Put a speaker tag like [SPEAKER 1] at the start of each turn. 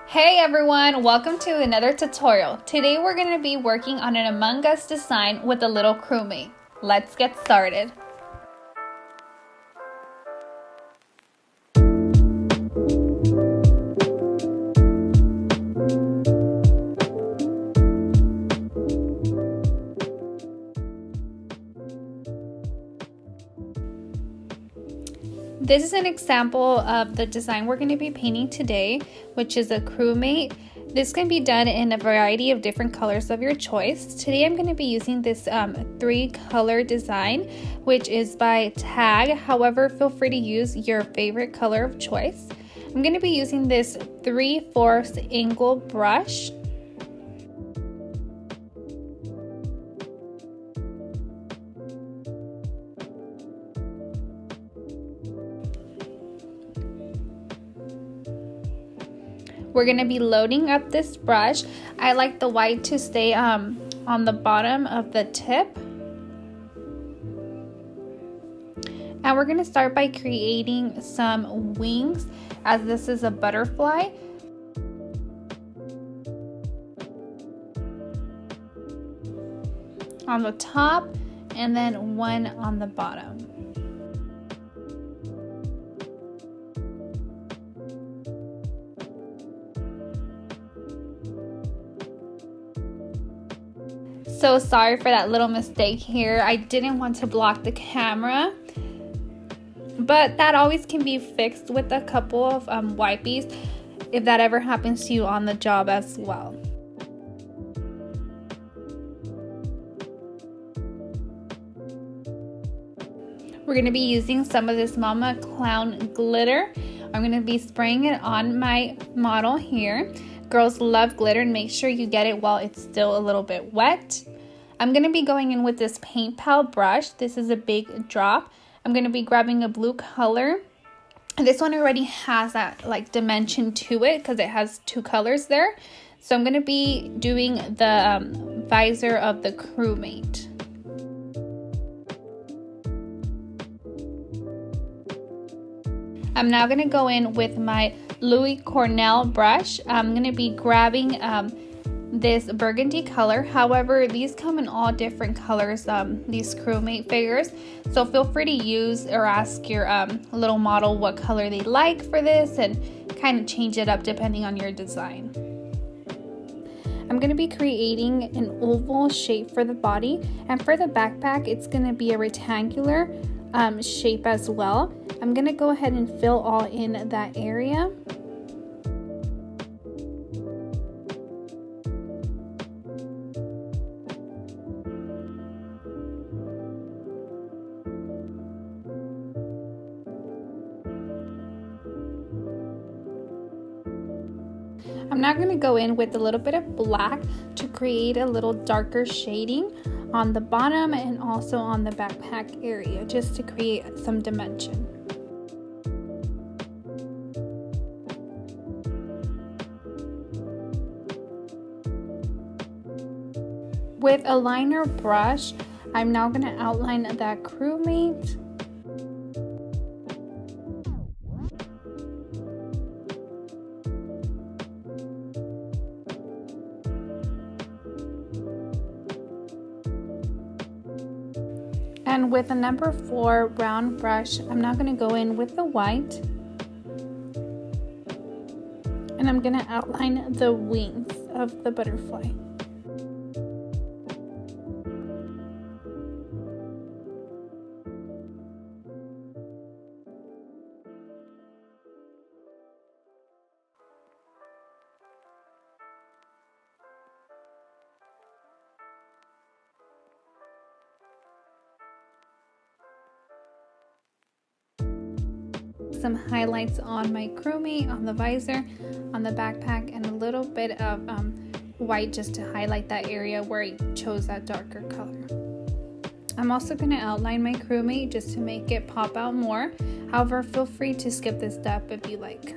[SPEAKER 1] Hey everyone, welcome to another tutorial. Today we're going to be working on an Amongus design with a little crewmate. Let's get started. This is an example of the design we're going to be painting today, which is a crewmate. This can be done in a variety of different colors of your choice. Today I'm going to be using this 3-color design, which is by Tag. However, feel free to use your favorite color of choice. I'm going to be using this 3/4 angle brush. We're going to be loading up this brush. I like the white to stay on the bottom of the tip. And we're going to start by creating some wings, as this is a butterfly. On the top and then one on the bottom. So sorry for that little mistake here. I didn't want to block the camera, but that always can be fixed with a couple of wipies if that ever happens to you on the job as well. We're going to be using some of this Mama Clown glitter. I'm going to be spraying it on my model here. Girls love glitter, and make sure you get it while it's still a little bit wet. I'm going to be going in with this paint pal brush. This is a big drop. I'm going to be grabbing a blue color. This one already has that like dimension to it because it has 2 colors there. So I'm going to be doing the visor of the crewmate. I'm now going to go in with my Loew Cornell brush. I'm going to be grabbing this burgundy color. However, these come in all different colors, these crewmate figures. So feel free to use or ask your little model what color they like for this and kind of change it up depending on your design. I'm going to be creating an oval shape for the body, and for the backpack it's going to be a rectangular shape as well. I'm going to go ahead and fill all in that area. I'm now going to go in with a little bit of black to create a little darker shading on the bottom and also on the backpack area, just to create some dimension. With a liner brush, I'm now going to outline that crewmate. And with a number 4 round brush, I'm now going to go in with the white. And I'm going to outline the wings of the butterfly. Some highlights on my crewmate, on the visor, on the backpack, and a little bit of white just to highlight that area where I chose that darker color. I'm also going to outline my crewmate just to make it pop out more. However, feel free to skip this step if you like.